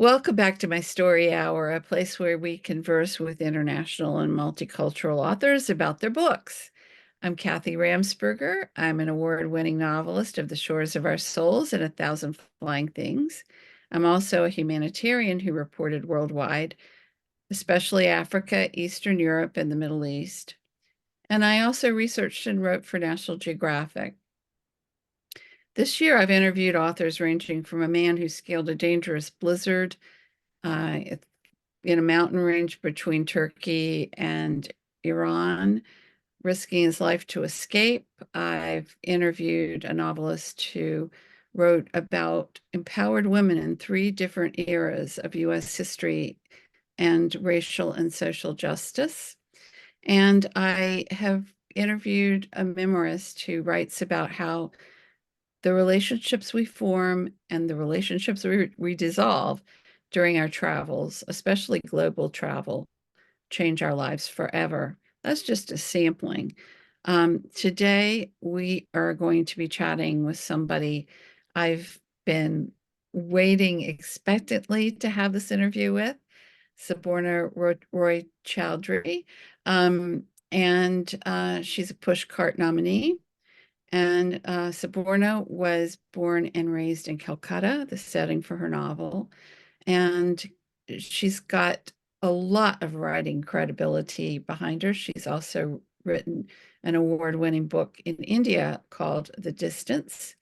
Welcome back to my story hour, a place where we converse with international and multicultural authors about their books. I'm Kathy Ramsperger. I'm an award-winning novelist of The Shores of Our Souls and A Thousand Flying Things. I'm also a humanitarian who reported worldwide, especially Africa, Eastern Europe, and the Middle East. And I also researched and wrote for National Geographic. This year, I've interviewed authors ranging from a man who scaled a dangerous blizzard in a mountain range between Turkey and Iran, risking his life to escape. I've interviewed a novelist who wrote about empowered women in 3 different eras of US history and racial and social justice. And I have interviewed a memoirist who writes about how the relationships we form and the relationships we dissolve during our travels, especially global travel, change our lives forever. That's just a sampling. Today, we are going to be chatting with somebody I've been waiting expectantly to have this interview with, Saborna Roychowdhury. And she's a Pushcart nominee. And Saborna was born and raised in Calcutta, the setting for her novel. And she's got a lot of writing credibility behind her. She's also written an award-winning book in India called The Distance.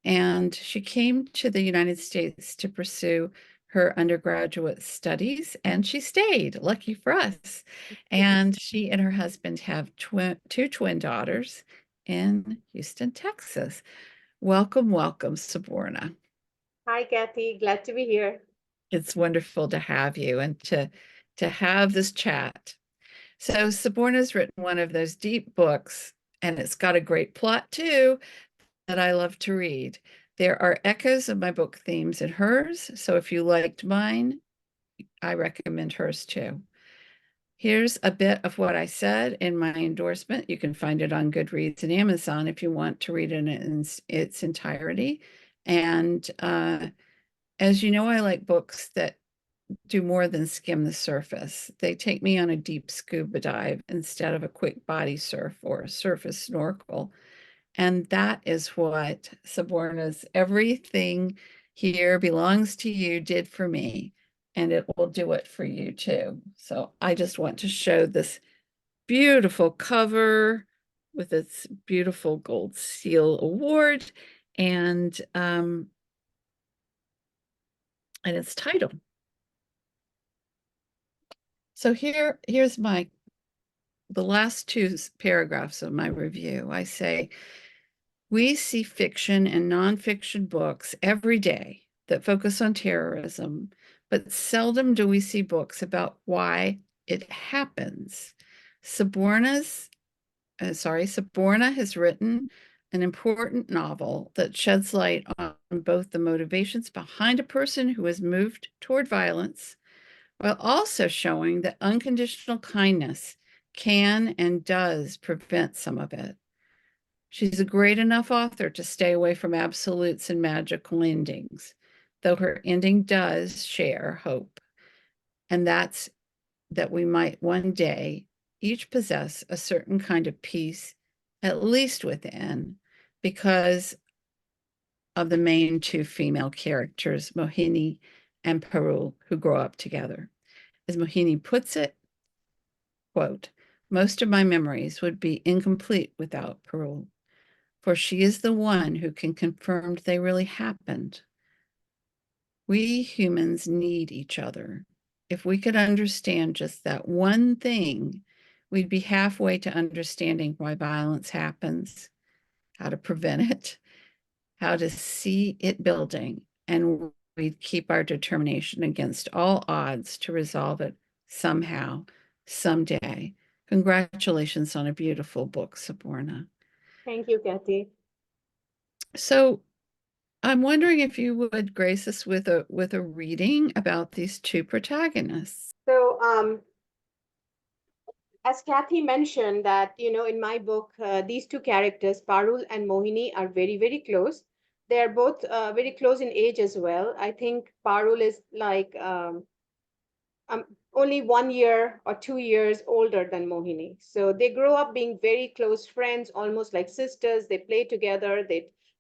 And she came to the United States to pursue her undergraduate studies, and she stayed, lucky for us. And she and her husband have 2 twin daughters in Houston, Texas. Welcome, welcome, Saborna. Hi, Kathy. Glad to be here. It's wonderful to have you and to have this chat. So Saborna's written one of those deep books, and it's got a great plot too, that I love to read. There are echoes of my book themes in hers, so if you liked mine, I recommend hers too. Here's a bit of what I said in my endorsement. You can find it on Goodreads and Amazon if you want to read it in its entirety. And as you know, I like books that do more than skim the surface. They take me on a deep scuba dive instead of a quick body surf or a surface snorkel. And that is what Saborna's Everything Here Belongs to You did for me, and it will do it for you too. So I just want to show this beautiful cover with its beautiful gold seal award and its title. So here's the last 2 paragraphs of my review. I say, we see fiction and nonfiction books every day that focus on terrorism, but seldom do we see books about why it happens. Saborna has written an important novel that sheds light on both the motivations behind a person who has moved toward violence, while also showing that unconditional kindness can and does prevent some of it. She's a great enough author to stay away from absolutes and magical endings, though her ending does share hope. And that's that we might one day each possess a certain kind of peace, at least within, because of the main 2 female characters, Mohini and Parul, who grow up together. As Mohini puts it, quote, most of my memories would be incomplete without Parul, for she is the one who can confirm they really happened. We humans need each other. If we could understand just that one thing, we'd be halfway to understanding why violence happens, how to prevent it, how to see it building, and we'd keep our determination against all odds to resolve it somehow, someday. Congratulations on a beautiful book, Saborna. Thank you, Kathy. So I'm wondering if you would grace us with a reading about these 2 protagonists. So, as Kathy mentioned that, in my book, these 2 characters, Parul and Mohini, are very, very close. They're both very close in age as well. I think Parul is like um, only 1 year or 2 years older than Mohini. So they grow up being very close friends, almost like sisters. They play together.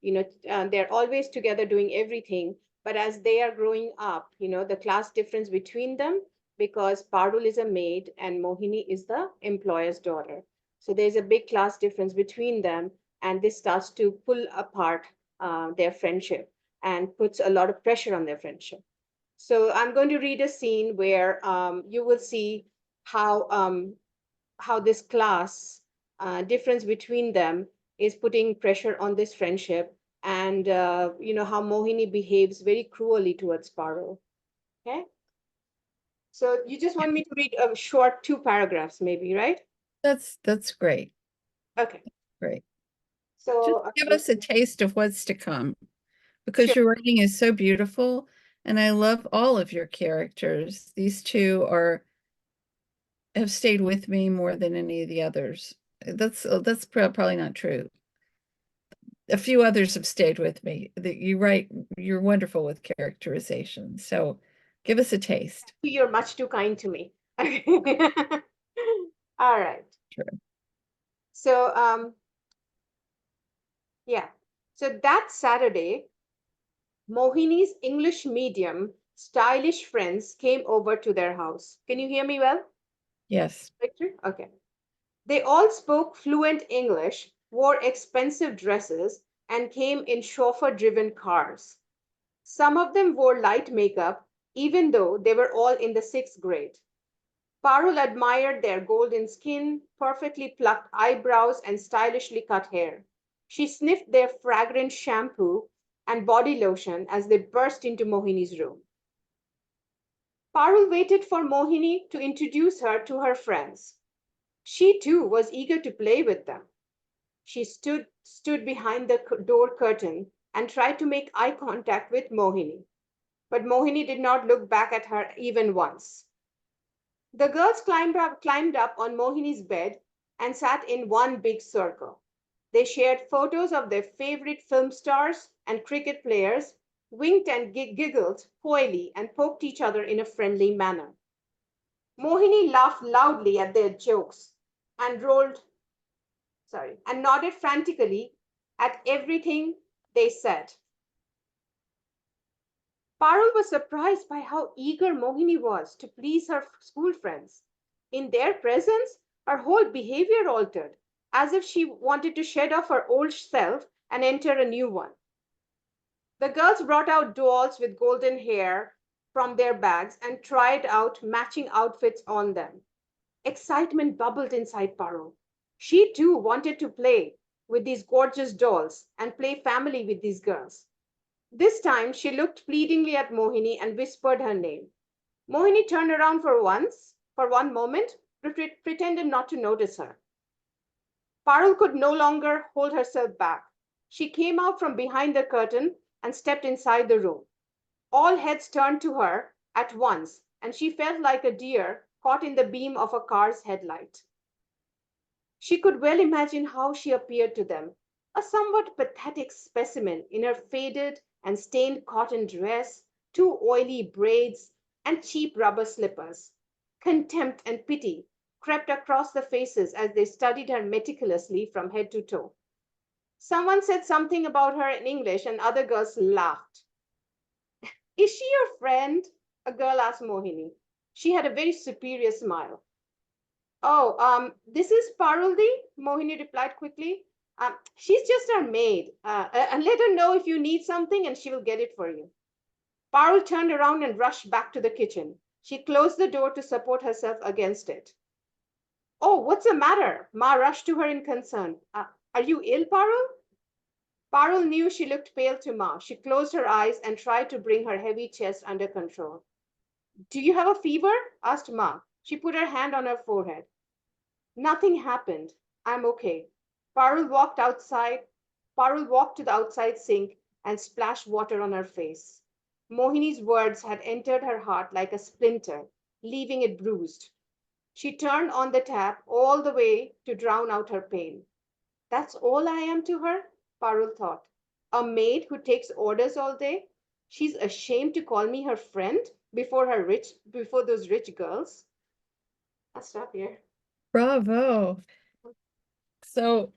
They're always together doing everything. But as they are growing up, the class difference between them, because Parul is a maid and Mohini is the employer's daughter. So there's a big class difference between them, and this starts to pull apart their friendship and puts a lot of pressure on their friendship. So I'm going to read a scene where you will see how this class difference between them is putting pressure on this friendship, and how Mohini behaves very cruelly towards Parul. Okay, so you just want me to read a short 2 paragraphs, maybe, right? That's great. Okay, Great. Just so give us a taste of what's to come because sure. your writing is so beautiful and I love all of your characters. These two are have stayed with me more than any of the others. That's probably not true. A few others have stayed with me. That you write, you're wonderful with characterization. So give us a taste. You're much too kind to me. All right. True. So yeah. So that Saturday, Mohini's English medium stylish friends came over to their house. Can you hear me well, Yes. Victor? Okay. They all spoke fluent English, wore expensive dresses, and came in chauffeur-driven cars. Some of them wore light makeup, even though they were all in the sixth grade. Parul admired their golden skin, perfectly plucked eyebrows, and stylishly cut hair. She sniffed their fragrant shampoo and body lotion as they burst into Mohini's room. Parul waited for Mohini to introduce her to her friends. She too was eager to play with them. She stood behind the door curtain and tried to make eye contact with Mohini, but Mohini did not look back at her even once. The girls climbed up on Mohini's bed and sat in one big circle. They shared photos of their favorite film stars and cricket players, winked and giggled coyly, and poked each other in a friendly manner. Mohini laughed loudly at their jokes and nodded frantically at everything they said. Parul was surprised by how eager Mohini was to please her school friends. In their presence, her whole behavior altered, as if she wanted to shed off her old self and enter a new one. The girls brought out dolls with golden hair from their bags and tried out matching outfits on them. Excitement bubbled inside Parul. She too wanted to play with these gorgeous dolls and play family with these girls. This time she looked pleadingly at Mohini and whispered her name. Mohini turned around for one moment, pretended not to notice her. Parul could no longer hold herself back. She came out from behind the curtain and stepped inside the room. All heads turned to her at once, and she felt like a deer caught in the beam of a car's headlight. She could well imagine how she appeared to them, a somewhat pathetic specimen in her faded and stained cotton dress, two oily braids, and cheap rubber slippers. Contempt and pity crept across the faces as they studied her meticulously from head to toe. Someone said something about her in English, and other girls laughed. Is she your friend? A girl asked Mohini. She had a very superior smile. Oh, this is Paruldi, Mohini replied quickly. She's just our maid. And let her know if you need something and she will get it for you. Parul turned around and rushed back to the kitchen. She closed the door to support herself against it. Oh, what's the matter? Ma rushed to her in concern. Are you ill, Parul? Parul knew she looked pale to Ma. She closed her eyes and tried to bring her heavy chest under control. Do you have a fever? Asked Ma. She put her hand on her forehead. Nothing happened. I'm okay. Parul walked outside. Parul walked to the outside sink and splashed water on her face. Mohini's words had entered her heart like a splinter, leaving it bruised. She turned on the tap all the way to drown out her pain. That's all I am to her, Parul thought. A maid who takes orders all day. She's ashamed to call me her friend before those rich girls. I'll stop here. Bravo. So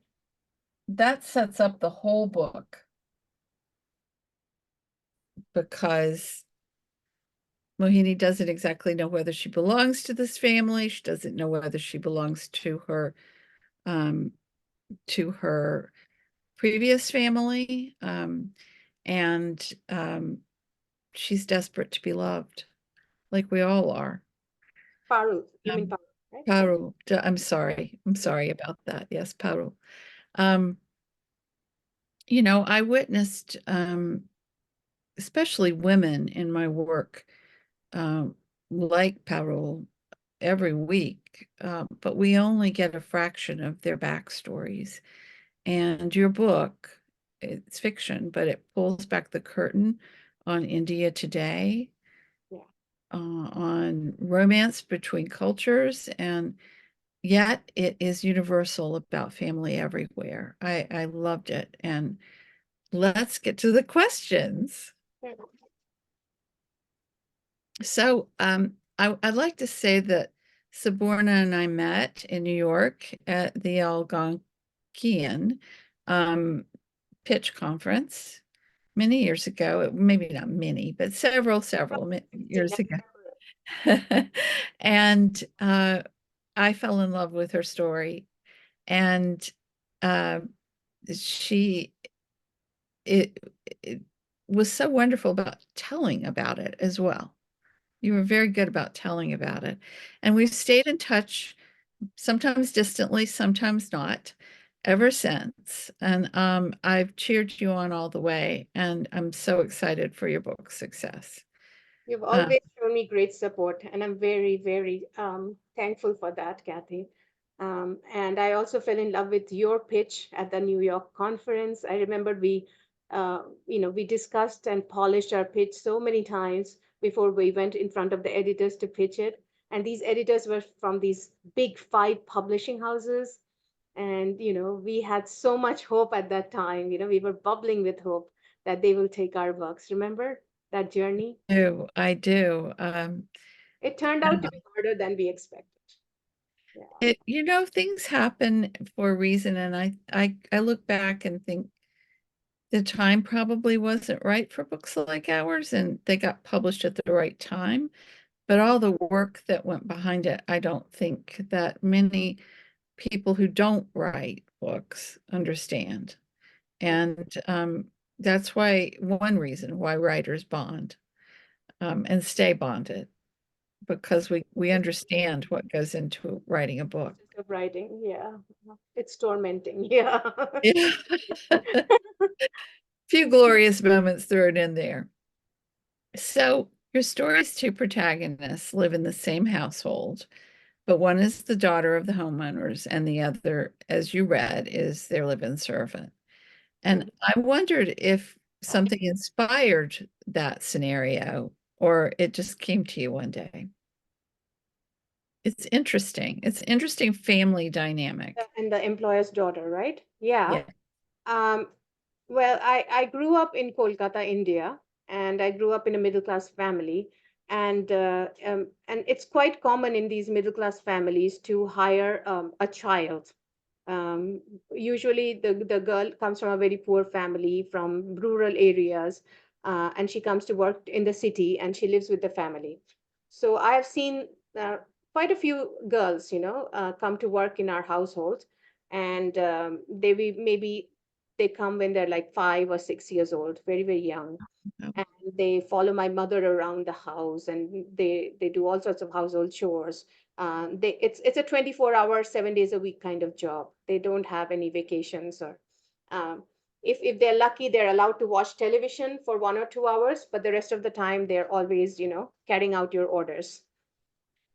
that sets up the whole book because Mohini doesn't exactly know whether she belongs to this family. She doesn't know whether she belongs um, to her previous family, and she's desperate to be loved, like we all are. Paru. You mean Um, Paru, right? Yeah. Paru, I'm sorry. I'm sorry about that. Yes, Paru. Um, I witnessed, especially women in my work, um, like Parul every week, but we only get a fraction of their backstories. And your book, it's fiction, but it pulls back the curtain on India today, Yeah. on romance between cultures, and yet it is universal about family everywhere. I loved it. And let's get to the questions. Yeah. So I'd like to say that Saborna and I met in New York at the Algonquian um, pitch conference many years ago. Maybe not many, but several years ago. And I fell in love with her story. And uh, she it, it was so wonderful about telling about it as well. You were very good about telling about it. And we've stayed in touch, sometimes distantly, sometimes not, ever since. And I've cheered you on all the way, and I'm so excited for your book success. You've Uh, always shown me great support, and I'm very, very thankful for that, Kathy. And I also fell in love with your pitch at the New York conference. I remember we discussed and polished our pitch so many times before we went in front of the editors to pitch it. And these editors were from these big five publishing houses. And, we had so much hope at that time. We were bubbling with hope that they will take our books. Remember that journey? I do. It turned out to be harder than we expected. Yeah. Things happen for a reason, and I look back and think the time probably wasn't right for books like ours, and they got published at the right time. But all the work that went behind it, I don't think that many people who don't write books understand. Yeah. And that's one reason why writers bond, and stay bonded, because we It's understand what goes into writing a book. process of writing. Yeah. It's tormenting. Yeah. Yeah. Few glorious moments thrown in there. So your story's two protagonists live in the same household, but one is the daughter of the homeowners, and the other, as you read, is their live-in servant. And Mhm. I wondered if something inspired that scenario or it just came to you one day. It's interesting. It's interesting family dynamic. And the employer's daughter, right? Yeah. Yeah. Um, well, I grew up in Kolkata, India, and I grew up in a middle class family. And it's quite common in these middle class families to hire a child. Um, Usually, the girl comes from a very poor family from rural areas, and she comes to work in the city and she lives with the family. So I have seen quite a few girls, come to work in our household, and maybe they come when they're like 5 or 6 years old, very, very young, and they follow my mother around the house, and they do all sorts of household chores. It's a 24-hour 7 days a week kind of job. They don't have any vacations, or um, if they're lucky, they're allowed to watch television for 1 or 2 hours, but the rest of the time they're always carrying out your orders.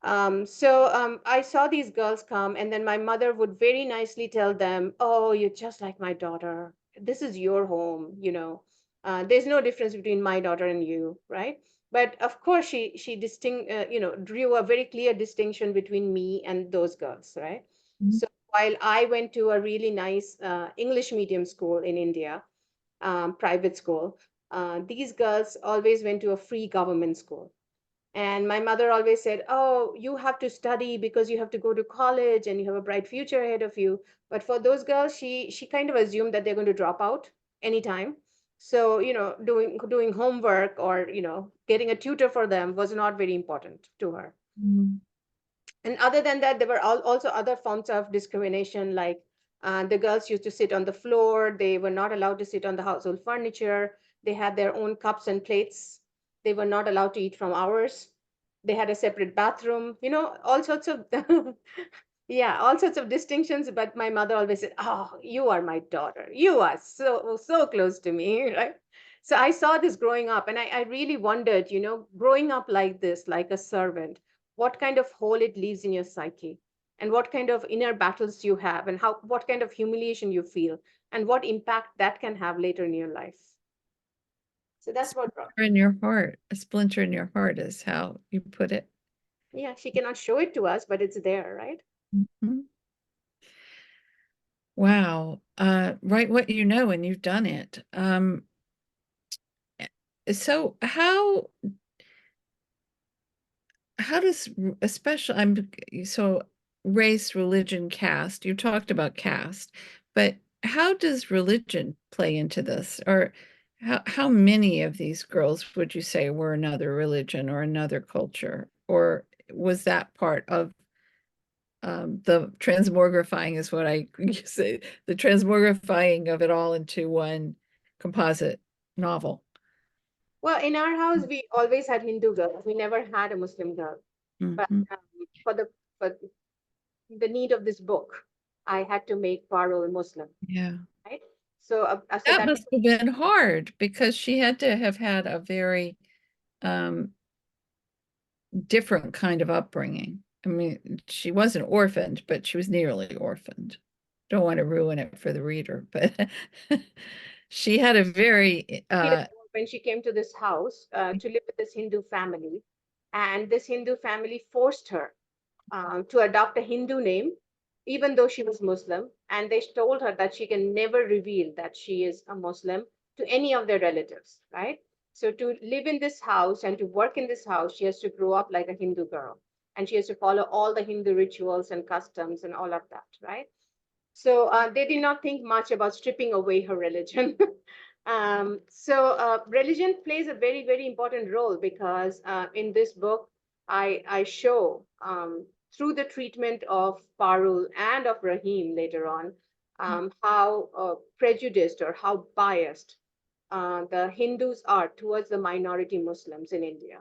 I saw these girls come, and then my mother would very nicely tell them, "Oh, you're just like my daughter. This is your home, There's no difference between my daughter and you, right?" But of course, drew a very clear distinction between me and those girls, right? Mhm. So while I went to a really nice English medium school in India, private school. These girls always went to a free government school. And my mother always said, "Oh, you have to study because you have to go to college and you have a bright future ahead of you." But for those girls, she kind of assumed that they're going to drop out anytime. So, doing homework or, getting a tutor for them was not very important to her. Mm. And other than that, there were also other forms of discrimination, like the girls used to sit on the floor. They were not allowed to sit on the household furniture. They had their own cups and plates. They were not allowed to eat from ours. They had a separate bathroom, all sorts of yeah, all sorts of distinctions. But my mother always said, "Oh, you are my daughter. You are so close to me," right? So I saw this growing up, and I really wondered, growing up like this, like a servant, what kind of hole it leaves in your psyche, and what kind of inner battles you have, and what kind of humiliation you feel, and what impact that can have later in your life. So that's what brought. Splinter in your heart. A splinter in your heart is how you put it. Yeah, she cannot show it to us, but it's there, right? Mhm. Wow. Write what you know and you've done it. So how does especially so race, religion, caste, you talked about caste, but how does religion play into this? Or how many of these girls would you say were another religion or another culture? Or was that part of the transmogrifying is what I say, the transmogrifying of it all into one composite novel? Well, in our house, we always had Hindu girls. We never had a Muslim girl. But Mhm. for the need of this book, I had to make Parul Muslim, Yeah. right? So That that must have been hard because she had to have had a very um, different kind of upbringing. I mean, she wasn't orphaned, but she was nearly orphaned. Don't want to ruin it for the reader, but she had a very years old when she came to this house to live with this Hindu family, and this Hindu family forced her to adopt a Hindu name, even though she was Muslim. And they told her that she can never reveal that she is a Muslim to any of their relatives, right? So to live in this house and to work in this house, she has to grow up like a Hindu girl. And she has to follow all the Hindu rituals and customs and all of that, right? So they did not think much about stripping away her religion. Religion plays a very, very important role because in this book, I show through the treatment of Parul and of Rahim later on how prejudiced or how biased the Hindus are towards the minority Muslims in India,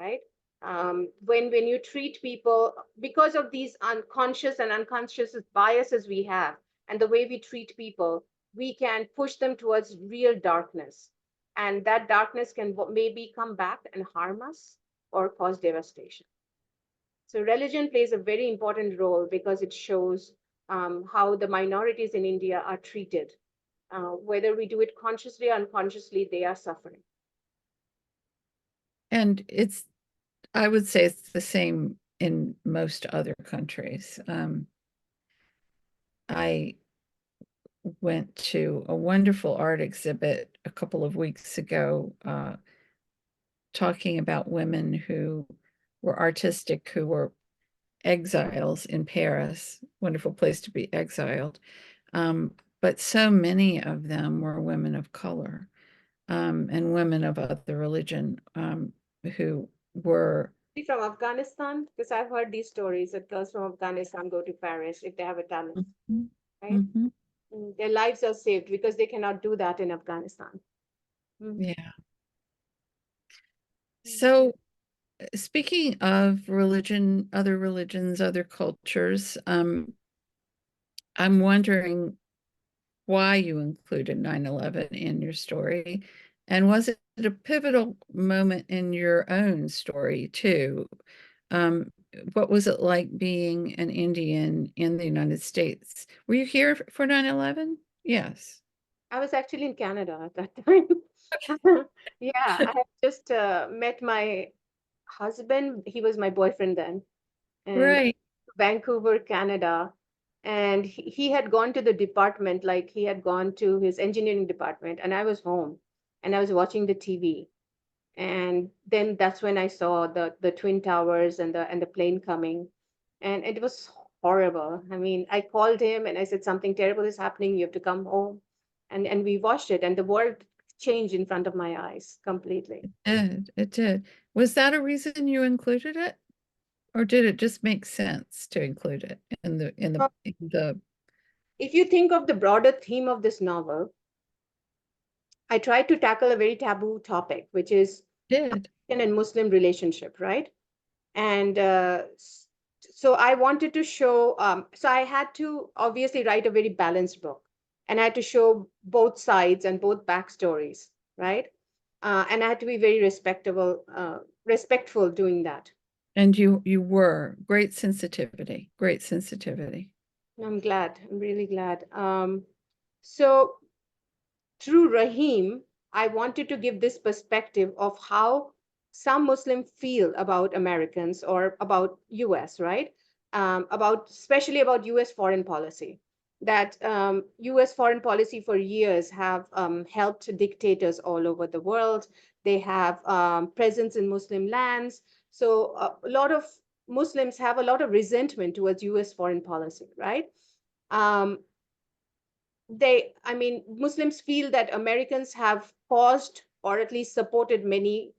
right? When you treat people because of these unconscious and unconscious biases we have, and the way we treat people, we can push them towards real darkness, and that darkness can maybe come back and harm us or cause devastation. So religion plays a very important role because it shows how the minorities in India are treated. Whether we do it consciously or unconsciously, they are suffering. and it's I would say it's the same in most other countries. I went to a wonderful art exhibit a couple of weeks ago, talking about women who were artistic, who were exiles in Paris. Wonderful place to be exiled. But so many of them were women of color, and women of other religion, who were. From Afghanistan, because I've heard these stories that girls from Afghanistan go to Paris if they have a talent, Mhm, right? mhm, Their lives are saved because they cannot do that in Afghanistan. Mm. yeah. So, speaking of religion, other religions, other cultures, I'm wondering why you included 9/11 in your story. And was it a pivotal moment in your own story too? Um, what was it like being an Indian in the United States? Were you here for 9/11? Yes. I was actually in Canada at that time. Yeah, I had just met my husband. He was my boyfriend then, and Right. Vancouver, Canada. and he had gone to the department, like he had gone to his engineering department, and I was home and I was watching the TV. And then that's when I saw the twin towers and the plane coming, and it was horrible. I mean, I called him and I said something terrible is happening, you have to come home. And we watched it, and the world changed in front of my eyes completely. It did. Was that a reason you included it? Or did it just make sense to include it in the If you think of the broader theme of this novel, I tried to tackle a very taboo topic, which is did? Christian and Muslim relationship, right? And so I wanted to show, so I had to obviously write a very balanced book, and I had to show both sides and both backstories, right? And I had to be very respectful doing that. And you were great sensitivity, great sensitivity. I'm glad. I'm really glad. So through Rahim, I wanted to give this perspective of how some Muslims feel about Americans or about US, right? About especially about US foreign policy. That US foreign policy for years have helped dictators all over the world. They have presence in Muslim lands. So a lot of Muslims have a lot of resentment towards US foreign policy, right? Um, I mean, Muslims feel that Americans have caused or at least supported many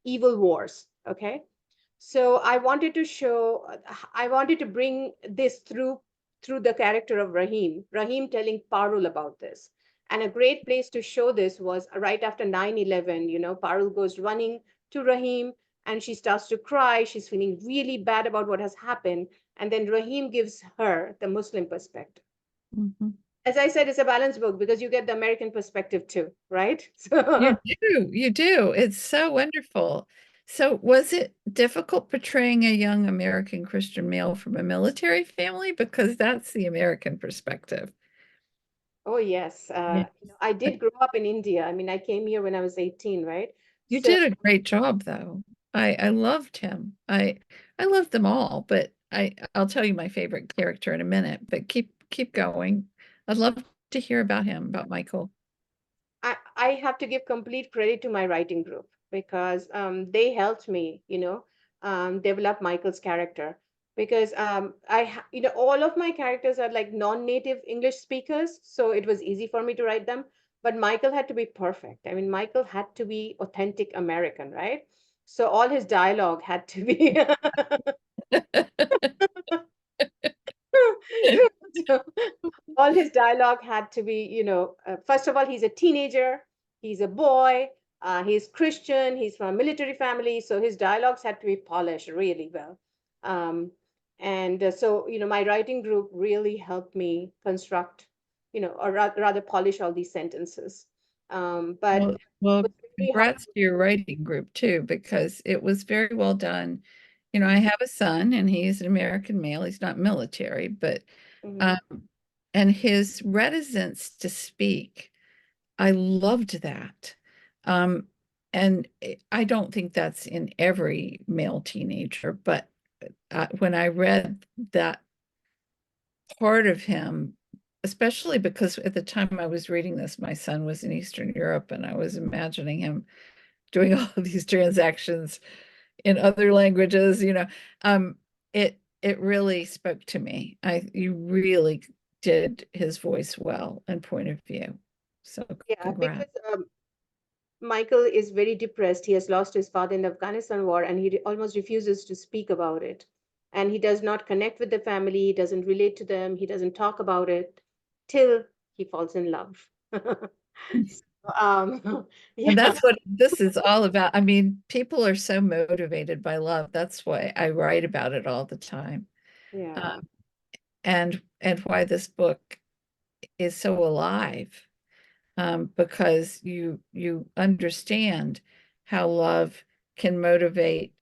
evil wars. Okay. So I wanted to bring this through the character of Rahim telling Parul about this. And a great place to show this was right after 9/11. Parul goes running to Rahim and she starts to cry. She's feeling really bad about what has happened. And then Rahim gives her the Muslim perspective. Mhm. As I said, it's a balanced book because you get the American perspective too, right? You So, do, you do. It's so wonderful. So was it difficult portraying a young American Christian male from a military family? Because that's the American perspective. oh yes, Yes. I did grow up in India. I mean, I came here when I was 18, right? You So, did a great job though. I loved him. I loved them all, but I'll tell you my favorite character in a minute, but keep going. I'd love to hear about him, about Michael. I have to give complete credit to my writing group because they helped me, develop Michael's character. Because all of my characters are like non-native English speakers, so it was easy for me to write them. But Michael had to be perfect. I mean, Michael had to be authentic American, right? So all his dialogue had to be so all his dialogue had to be, first of all, he's a teenager, he's a boy, he's Christian, he's from a military family, so his dialogues had to be polished really well. Um, and so, my writing group really helped me construct, or rather polish all these sentences. But Well, it was well, very hard. congrats to your writing group too, because it was very well done. I have a son and he's an American male. He's not military, but Mhm. um, and his reticence to speak, I loved that. Um, and I don't think that's in every male teenager, but when I read that part of him, especially because at the time I was reading this, my son was in Eastern Europe and I was imagining him doing all of these transactions in other languages, it really spoke to me. You really did his voice well and point of view. So Yeah, congrats. because Michael is very depressed. He has lost his father in the Afghanistan war and he almost refuses to speak about it. And he does not connect with the family, he doesn't relate to them, he doesn't talk about it till he falls in love. So, And yeah, that's what this is all about. I mean, people are so motivated by love. That's why I write about it all the time. yeah. Um, and why this book is so alive, because you understand how love can motivate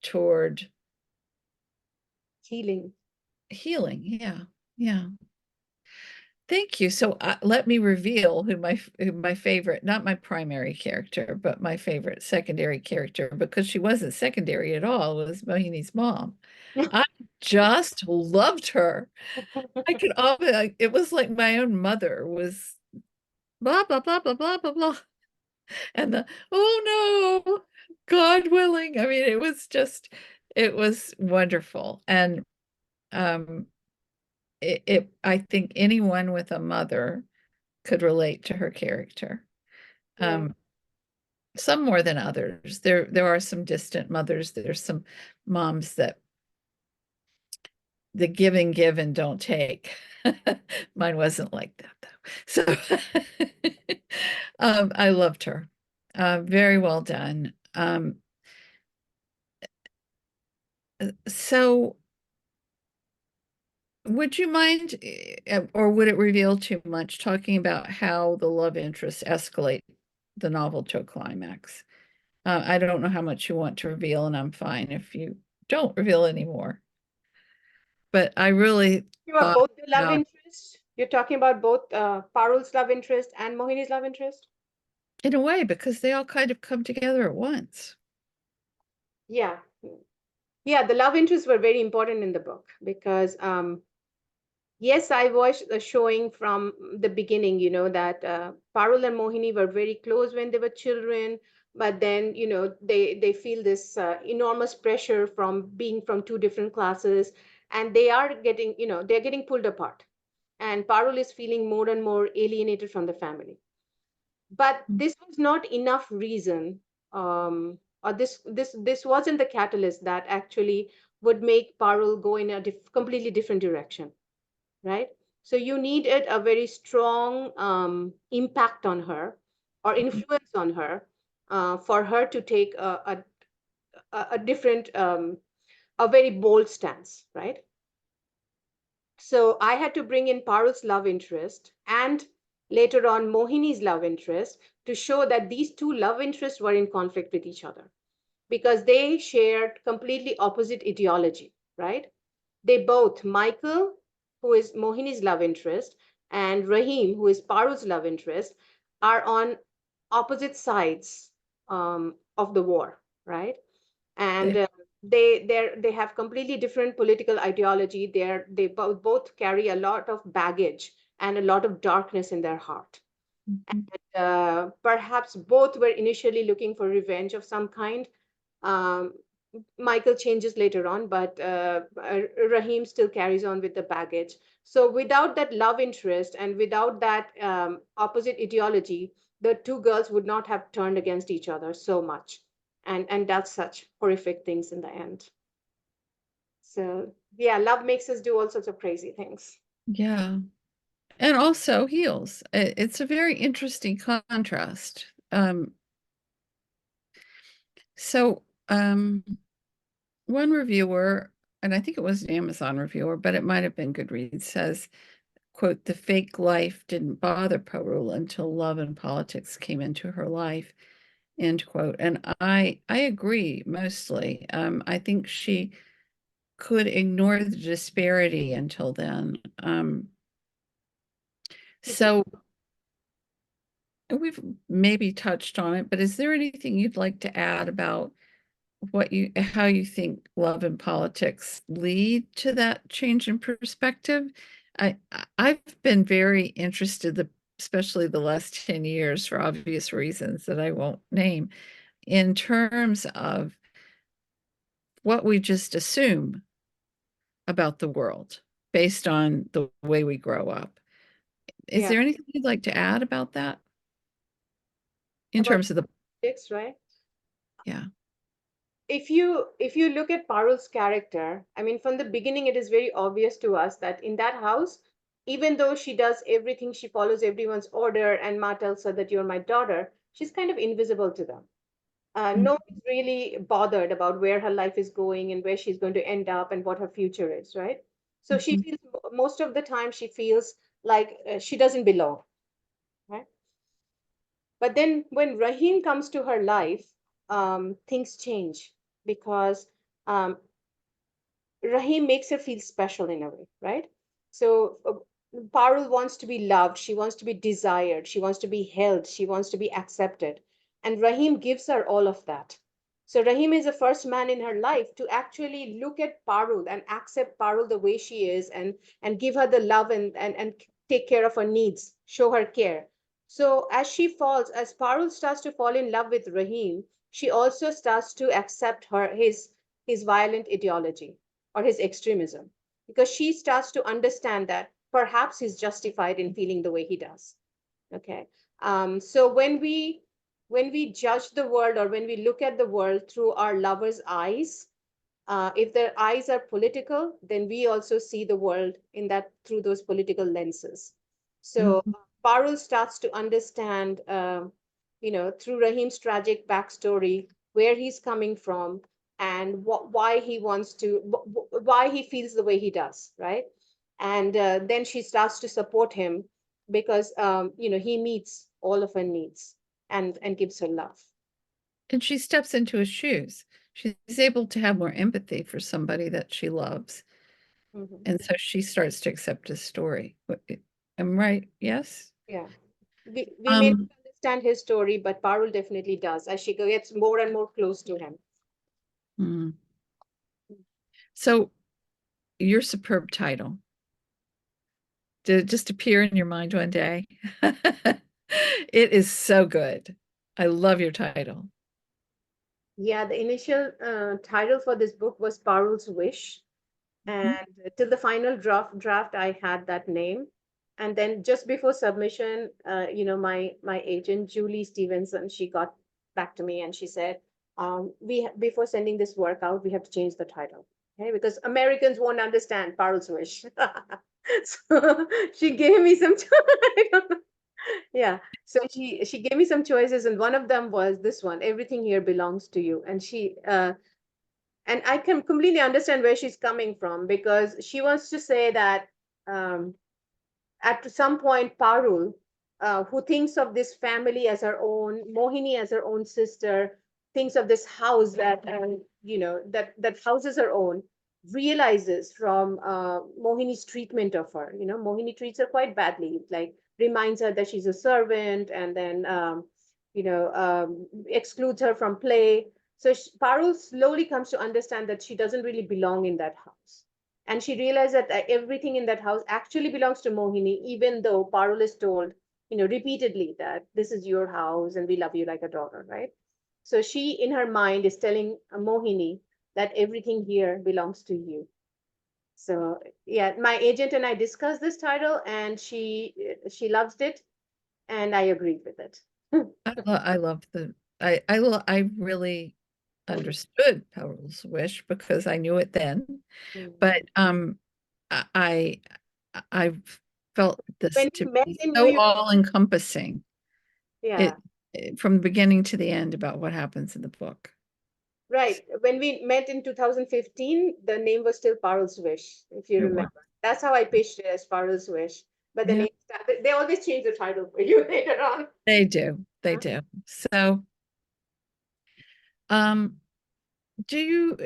toward Healing. healing. Yeah, yeah. Thank you. So let me reveal who my favorite, not my primary character, but my favorite secondary character, because she wasn't secondary at all, was Mohini's mom. I just loved her. I could always, it was like my own mother was blah, blah, blah, blah, blah, blah, blah. And oh no, God willing. I mean, it was wonderful. And um, I think anyone with a mother could relate to her character. Yeah. Um, some more than others. There are some distant mothers. There's some moms that the give and don't take. Mine wasn't like that though. So I loved her. Very well done. So would you mind, or would it reveal too much, talking about how the love interests escalate the novel to a climax? I don't know how much you want to reveal, and I'm fine if you don't reveal anymore. But I really You are thought both the love about, interest. You're talking about both Parul's love interest and Mohini's love interest. in a way, because they all kind of come together at once. Yeah. Yeah, the love interests were very important in the book because yes, I watched the showing from the beginning, that Parul and Mohini were very close when they were children, but then, they feel this enormous pressure from being from two different classes, and they are getting, they're getting pulled apart. And Parul is feeling more and more alienated from the family. But this was not enough reason, or this wasn't the catalyst that actually would make Parul go in a completely different direction, right? So you needed a very strong impact on her or influence on her for her to take a different, a very bold stance, right? So I had to bring in Parul's love interest and later on Mohini's love interest to show that these two love interests were in conflict with each other because they shared completely opposite ideology, right? They both, Michael, who is Mohini's love interest, and Rahim, who is Parul's love interest, are on opposite sides of the war, right? And They, they have completely different political ideology. They both carry a lot of baggage and a lot of darkness in their heart. Mhm. Perhaps both were initially looking for revenge of some kind. um, Michael changes later on, but Rahim still carries on with the baggage. So without that love interest and without that opposite ideology, the two girls would not have turned against each other so much, and that's such horrific things in the end. So yeah, love makes us do all sorts of crazy things. Yeah. And also heals. It's a very interesting contrast. So, one reviewer, and I think it was an Amazon reviewer, but it might have been Goodreads, says, quote, the fake life didn't bother Parul until love and politics came into her life, end quote. And I agree mostly. I think she could ignore the disparity until then. So we've maybe touched on it, but is there anything you'd like to add about how you think love and politics lead to that change in perspective? I've been very interested, especially the last 10 years for obvious reasons that I won't name, in terms of what we just assume about the world based on the way we grow up. Is Yeah, there anything you'd like to add about that in about terms of the, politics, right? yeah. If you look at Parul's character, I mean, from the beginning, it is very obvious to us that in that house, even though she does everything, she follows everyone's order, and Ma tells her that you're my daughter, she's kind of invisible to them. No one's really bothered about where her life is going and where she's going to end up and what her future is, right? So she Mhm. feels most of the time she feels like she doesn't belong, right? But then when Rahim comes to her life, things change because um, Rahim makes her feel special in a way, right? So Parul wants to be loved, she wants to be desired, she wants to be held, she wants to be accepted. And Rahim gives her all of that. So Rahim is the first man in her life to actually look at Parul and accept Parul the way she is, and give her the love, and take care of her needs, show her care. So as Parul starts to fall in love with Rahim, she also starts to accept his violent ideology or his extremism, because she starts to understand that perhaps he's justified in feeling the way he does. Okay. So when we judge the world, or when we look at the world through our lover's eyes, if their eyes are political, then we also see the world in that through those political lenses. So Mhm. Parul starts to understand, through Rahim's tragic backstory, where he's coming from, and why he wants to, why he feels the way he does, right? And then she starts to support him, because he meets all of her needs, and gives her love. And she steps into his shoes. She's able to have more empathy for somebody that she loves. Mhm. And so she starts to accept his story. I'm right, yes? Yeah. We may Um, not understand his story, but Parul definitely does as she gets more and more close to him. mm. So your superb title, did it just appear in your mind one day? It is so good. I love your title. Yeah, the initial title for this book was Parul's Wish, Mhm. and till the final draft I had that name. And then just before submission, my agent Julie Stevenson, she got back to me and she said, before sending this work out, we have to change the title, okay, because Americans won't understand Parul's Wish. So she gave me some time. Yeah, so she gave me some choices, and one of them was this one: Everything Here Belongs to You. And I can completely understand where she's coming from, because she wants to say that, um, at some point, Parul, who thinks of this family as her own, Mohini as her own sister, thinks of this house that house is her own, realizes from Mohini's treatment of her. Mohini treats her quite badly, like reminds her that she's a servant, and then excludes her from play. So Parul slowly comes to understand that she doesn't really belong in that house, and she realized that everything in that house actually belongs to Mohini, even though Parul is told, repeatedly, that this is your house and we love you like a daughter, right? So she, in her mind, is telling Mohini that everything here belongs to you. So yeah, my agent and I discussed this title, and she loves it, and I agreed with it. I love I really understood Powell's Wish because I knew it then, Mm. but I I felt this When to we met be in New so York, all-encompassing. yeah. It from the beginning to the end about what happens in the book. Right. When we met in 2015, the name was still Parul's Wish, if you It was. remember. That's how I pitched it, as Parul's Wish. But the Yeah, name, they always change the title for you later on. they do. They Huh? do. So, um, do you,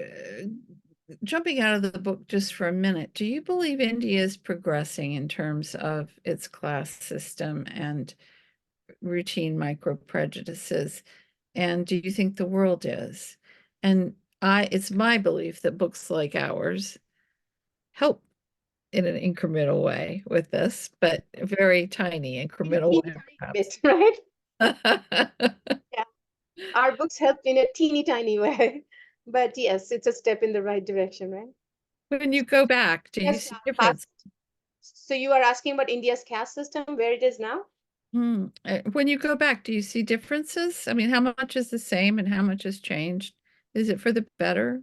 jumping out of the book just for a minute, do you believe India is progressing in terms of its class system and routine micro prejudices? And do you think the world is? And it's my belief that books like ours help in an incremental way with this, but a very tiny In a incremental teeny way, tiny perhaps. bit, right? Yeah. Our books helped in a teeny tiny way. But yes, it's a step in the right direction, right? When you go back, do you Yes, see caste. difference? So you are asking about India's caste system, where it is now? When you go back, do you see differences? I mean, how much is the same and how much has changed? Is it for the better?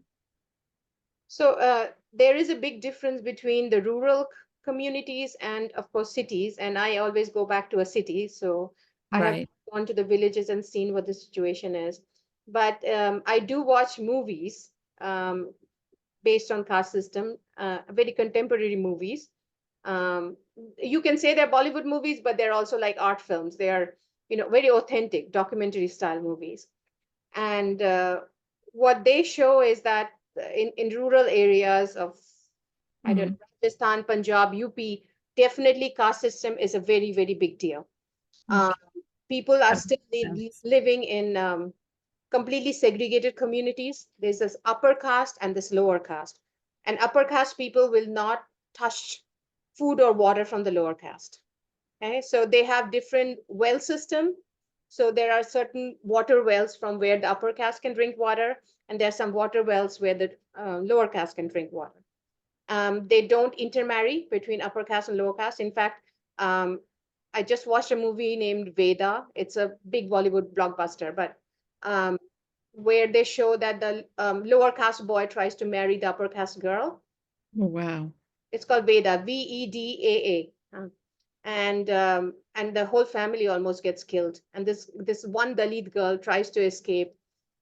So there is a big difference between the rural communities and, of course, cities. And I always go back to a city. So I have Right. gone to the villages and seen what the situation is. But I do watch movies based on caste system, very contemporary movies. Um, you can say they're Bollywood movies, but they're also like art films. They are, very authentic documentary style movies. And what they show is that in rural areas of, I don't Mm. know, Rajasthan, Punjab, UP, definitely caste system is a very, very big deal. Okay. Um, People are That still makes sense. living in completely segregated communities. There's this upper caste and this lower caste. And upper caste people will not touch food or water from the lower caste. Okay, so they have different well system. So there are certain water wells from where the upper caste can drink water, and there are some water wells where the lower caste can drink water. They don't intermarry between upper caste and lower caste. In fact, um, I just watched a movie named Veda. It's a big Bollywood blockbuster, but where they show that the lower caste boy tries to marry the upper caste girl. Oh, wow. It's called Veda, Vedaa. And the whole family almost gets killed. And this one Dalit girl tries to escape,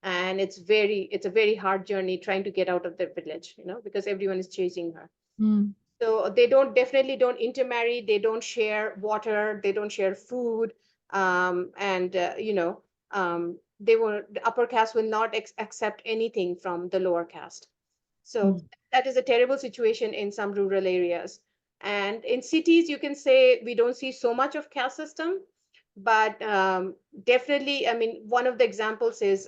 and it's a very hard journey trying to get out of the village, because everyone is chasing her. Mm, So they definitely don't intermarry. They don't share water. They don't share food. And the upper caste will not accept anything from the lower caste. So mm, that is a terrible situation in some rural areas. And in cities, you can say we don't see so much of caste system, but definitely, I mean, one of the examples is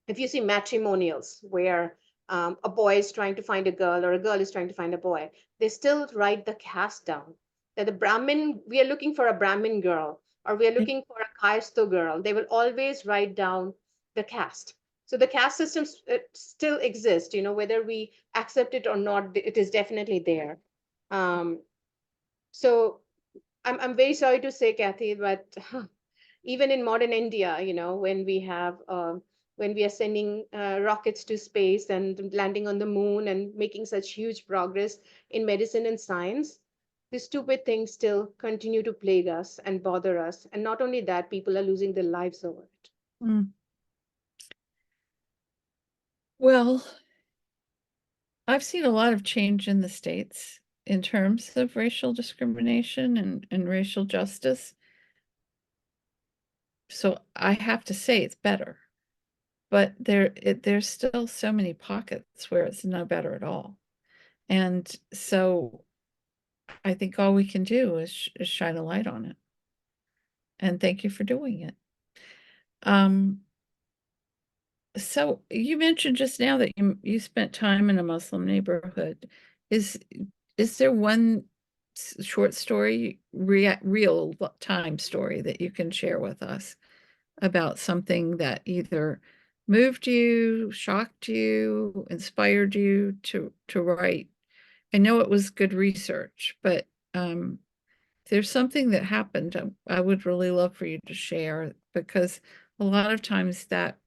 if you see matrimonials where a boy is trying to find a girl or a girl is trying to find a boy, they still write the caste down. That the Brahmin, we are looking for a Brahmin girl or we are yeah, looking for a Kaisto girl. They will always write down the caste. So the caste system still exists, whether we accept it or not, it is definitely there. Um, so I'm very sorry to say, Kathy, but even in modern India, when we are sending rockets to space and landing on the moon and making such huge progress in medicine and science, these stupid things still continue to plague us and bother us. And not only that, people are losing their lives over it. mm. Well, I've seen a lot of change in the States in terms of racial discrimination and racial justice. So I have to say it's better, but there's still so many pockets where it's no better at all. And so I think all we can do is shine a light on it. And thank you for doing it. Um, so you mentioned just now that you spent time in a Muslim neighborhood. Is is there one short story, real time story that you can share with us about something that either moved you, shocked you, inspired you to write? I know it was good research, but if there's something that happened, I would really love for you to share because a lot of times that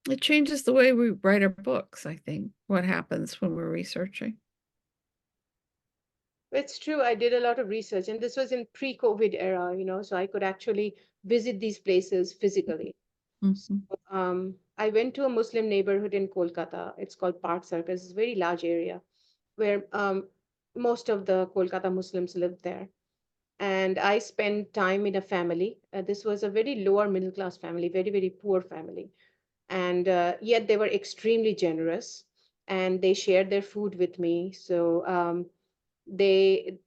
it changes the way we write our books, I think, what happens when we're researching. It's true. I did a lot of research, and this was in pre-COVID era, so I could actually visit these places physically. So, Mhm. I went to a Muslim neighborhood in Kolkata. It's called Park Circus. It's a very large area where most of the Kolkata Muslims live there. And I spent time in a family. This was a very lower middle class family, very, very poor family. And yet they were extremely generous and they shared their food with me. So they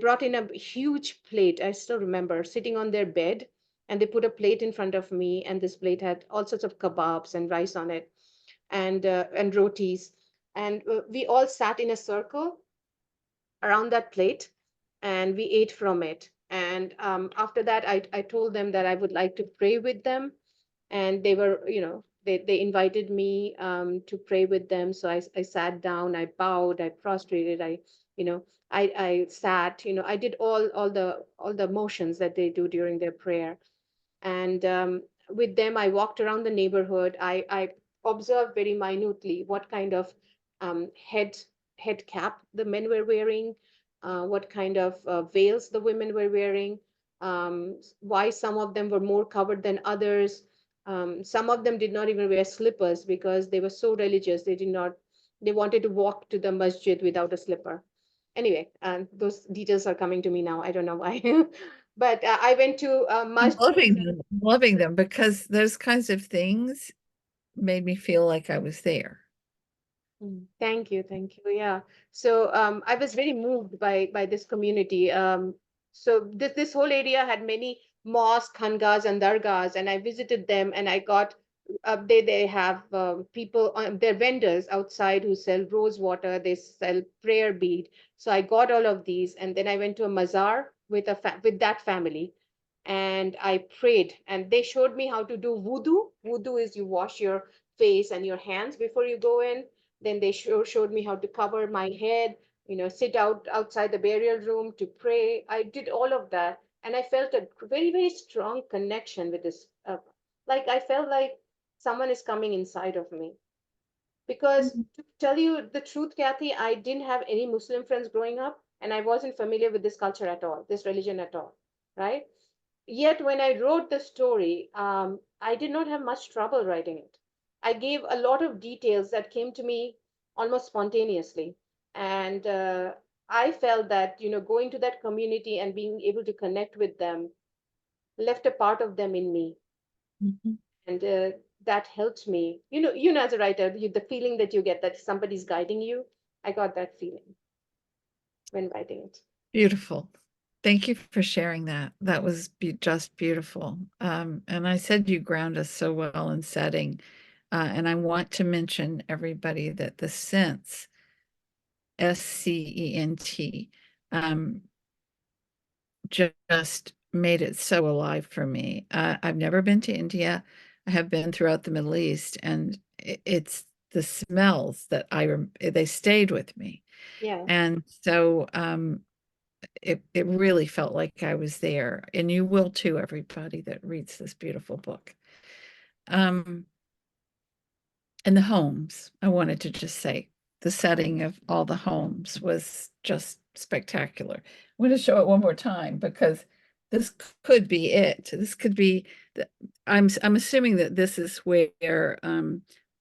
brought in a huge plate. I still remember sitting on their bed and they put a plate in front of me and this plate had all sorts of kebabs and rice on it and rotis and we all sat in a circle around that plate and we ate from it. And after that, I told them that I would like to pray with them. And they were, they invited me to pray with them. So I sat down, I bowed, I prostrated, I sat, I did all the motions that they do during their prayer. And with them, I walked around the neighborhood. I observed very minutely what kind of head cap the men were wearing, what kind of veils the women were wearing, why some of them were more covered than others. Some of them did not even wear slippers because they were so religious. They wanted to walk to the masjid without a slipper. Anyway, those details are coming to me now. I don't know why. But I went to I'm masjid. loving them because those kinds of things made me feel like I was there. Thank you, thank you. Yeah. So I was very moved by this community. So this whole area had many mosques, khangas, and dargahs, and I visited them, and I got they have people they're vendors outside who sell rose water. They sell prayer bead. So I got all of these, and then I went to a mazar with with that family, and I prayed, and they showed me how to do wudu. Wudu is you wash your face and your hands before you go in. Then they showed me how to cover my head, sit outside the burial room to pray. I did all of that, and I felt a very, very strong connection with this. Like I felt like someone is coming inside of me. Because Mhm. to tell you the truth, Kathy, I didn't have any Muslim friends growing up, and I wasn't familiar with this culture at all, this religion at all, right? Yet, when I wrote the story, I did not have much trouble writing it. I gave a lot of details that came to me almost spontaneously. And I felt that, going to that community and being able to connect with them left a part of them in me. Mhm. And that helped me. As a writer, the feeling that you get that somebody's guiding you, I got that feeling when writing it. Beautiful. Thank you for sharing that. That was just beautiful. And I said you ground us so well in setting. And I want to mention everybody that the sense, SCENT, um, just made it so alive for me. I've never been to India. I have been throughout the Middle East, and it's the smells that they stayed with me. Yeah. And so it really felt like I was there, and you will too, everybody that reads this beautiful book. Um, and the homes, I wanted to just say, the setting of all the homes was just spectacular. I'm going to show it one more time because this could be it. This could be the, I'm assuming that this is where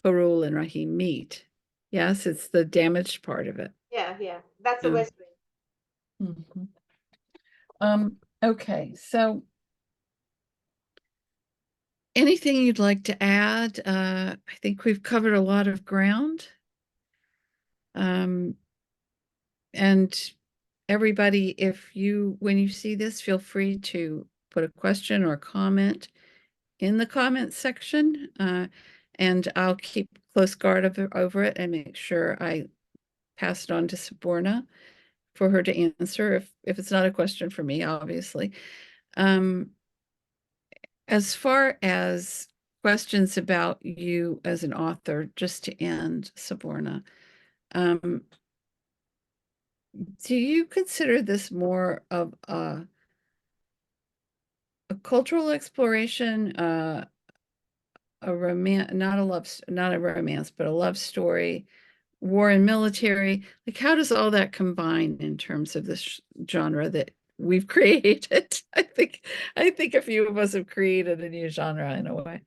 Parul and Rahim meet. Yes, it's the damaged part of it. Yeah, yeah. That's the Yeah. West Wing. Mhm. Okay, so anything you'd like to add? I think we've covered a lot of ground. Um, and everybody, when you see this, feel free to put a question or a comment in the comment section. And I'll keep close guard over it and make sure I pass it on to Saborna for her to answer if it's not a question for me, obviously. Um, as far as questions about you as an author, just to end, Saborna, um, do you consider this more of a cultural exploration, a romance, not a romance, but a love story, war and military? Like, how does all that combine in terms of this genre that we've created? I think a few of us have created a new genre in a way.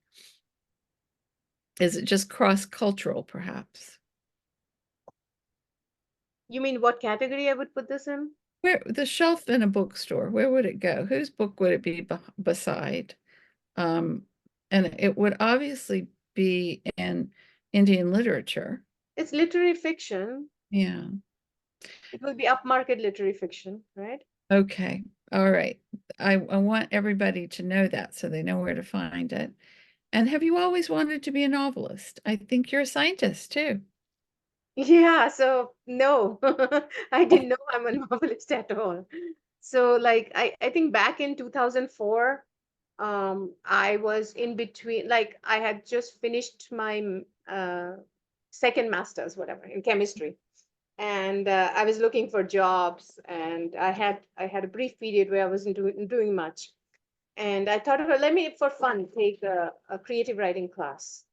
Is it just cross-cultural, perhaps? You mean what category I would put this in? Where the shelf in a bookstore, where would it go? Whose book would it be beside? Um, and it would obviously be in Indian literature. It's literary fiction. Yeah. It will be upmarket literary fiction, right? Okay. All right. I want everybody to know that so they know where to find it. And have you always wanted to be a novelist? I think you're a scientist too. Yeah, so no, I didn't know I'm a novelist at all. So like I think back in 2004, I was in between, like I had just finished my second master's, whatever, in chemistry. And I was looking for jobs, and I had a brief period where I wasn't doing much. And I thought, well, let me, for fun, take a creative writing class.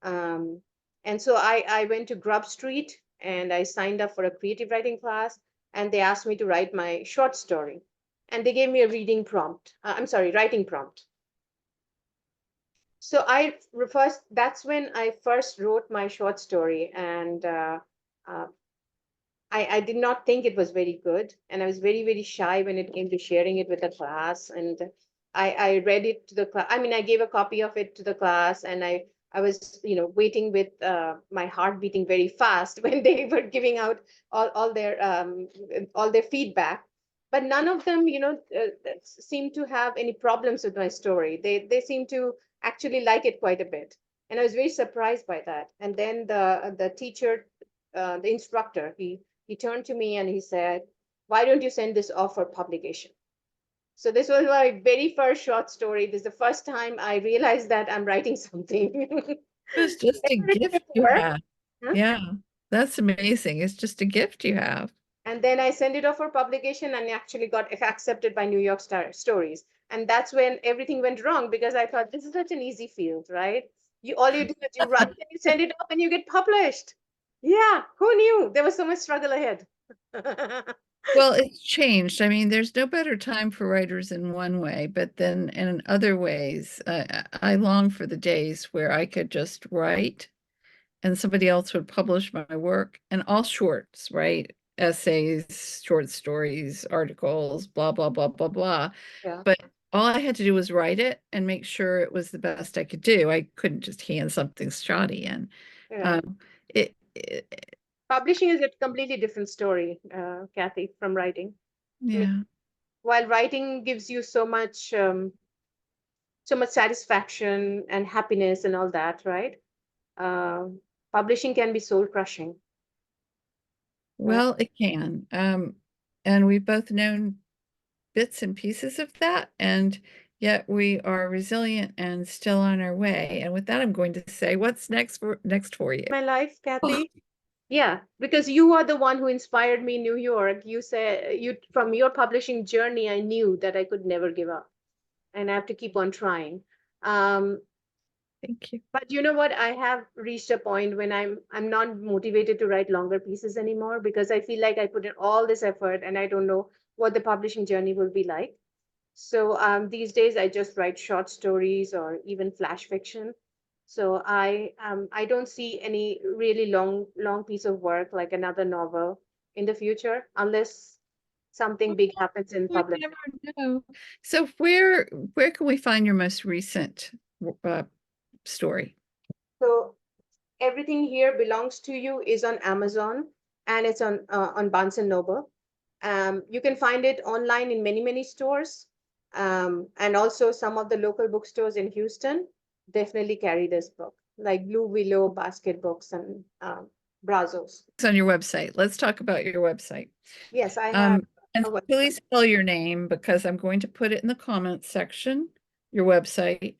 Um, and so I went to Grub Street and I signed up for a creative writing class, and they asked me to write my short story. And they gave me a reading prompt. I'm sorry, writing prompt. So that's when I first wrote my short story. And uh, I did not think it was very good. And I was very, very shy when it came to sharing it with the class. And I read it to the class. I mean, I gave a copy of it to the class, and I was, waiting with my heart beating very fast when they were giving out all their feedback. But none of them, seemed to have any problems with my story. They seemed to actually like it quite a bit, and I was very surprised by that. And then the teacher, the instructor, he turned to me and he said, "Why don't you send this off for publication?" So this was my very first short story. This is the first time I realized that I'm writing something. It was just a Never written gift you before. have. Huh? Yeah, that's amazing. It's just a gift you have. And then I sent it off for publication and actually got accepted by New York Stories. And that's when everything went wrong because I thought this is such an easy field, right? All you do is you write and you send it off and you get published. Yeah, who knew there was so much struggle ahead? Well, it's changed. I mean, there's no better time for writers in one way, but then in other ways, I long for the days where I could just write and somebody else would publish my work and all shorts, right? Essays, short stories, articles, blah, blah, blah, blah, blah. Yeah, But all I had to do was write it and make sure it was the best I could do. I couldn't just hand something shoddy in. yeah. Um, it Publishing is a completely different story, Kathy, from writing. I mean, yeah. while writing gives you so much satisfaction and happiness and all that, right? Uh, Publishing can be soul crushing, right? Well, it can. And we've both known bits and pieces of that, and yet we are resilient and still on our way. And with that, I'm going to say, what's next for you? My life, Kathy. Yeah, because you are the one who inspired me in New York. You said you from your publishing journey, I knew that I could never give up, and I have to keep on trying. Um, Thank you. but you know what? I have reached a point when I'm not motivated to write longer pieces anymore because I feel like I put in all this effort and I don't know what the publishing journey will be like. So these days I just write short stories or even flash fiction. So I don't see any really long piece of work like another novel in the future unless something big happens in We publishing. never know. So where can we find your most recent uh, story? So everything here belongs to you is on Amazon and it's on Barnes and Noble. You can find it online in many stores, and also some of the local bookstores in Houston definitely carry this book, like Blue Willow, Basket Books, and Brazos. It's on your website. Let's talk about your website. Yes, I have Um, and a website. please spell your name because I'm going to put it in the comments section, your website,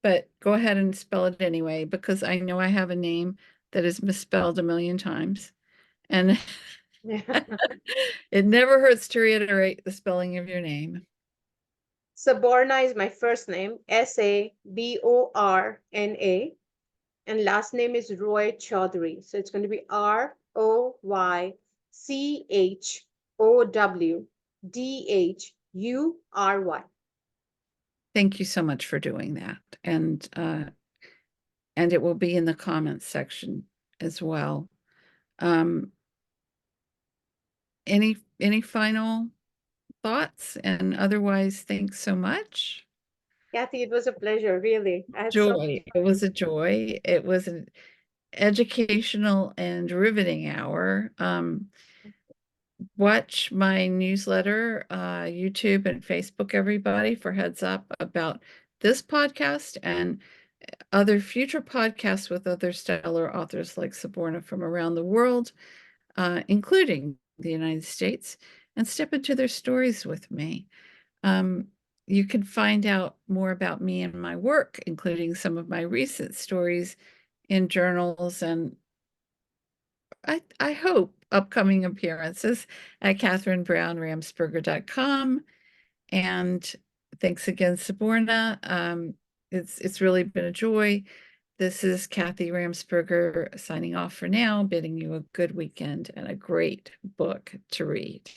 but go ahead and spell it anyway because I know I have a name that is misspelled a million times. And it never hurts to reiterate the spelling of your name. Saborna is my first name, Saborna, and last name is Roychowdhury. So it's going to be Roychowdhury. Thank you so much for doing that. And it will be in the comments section as well. Um, any final thoughts? And otherwise, thanks so much. Kathy, it was a pleasure, really. I had so much Joy. It fun. was a joy. It was an educational and riveting hour. Watch my newsletter, YouTube and Facebook, everybody, for heads up about this podcast and other future podcasts with other stellar authors like Saborna from around the world, including the United States, and step into their stories with me. Um, you can find out more about me and my work, including some of my recent stories in journals and I hope upcoming appearances at KatherineBrownRamsperger.com. And thanks again, Saborna. It's really been a joy. This is Kathy Ramsperger signing off for now, bidding you a good weekend and a great book to read.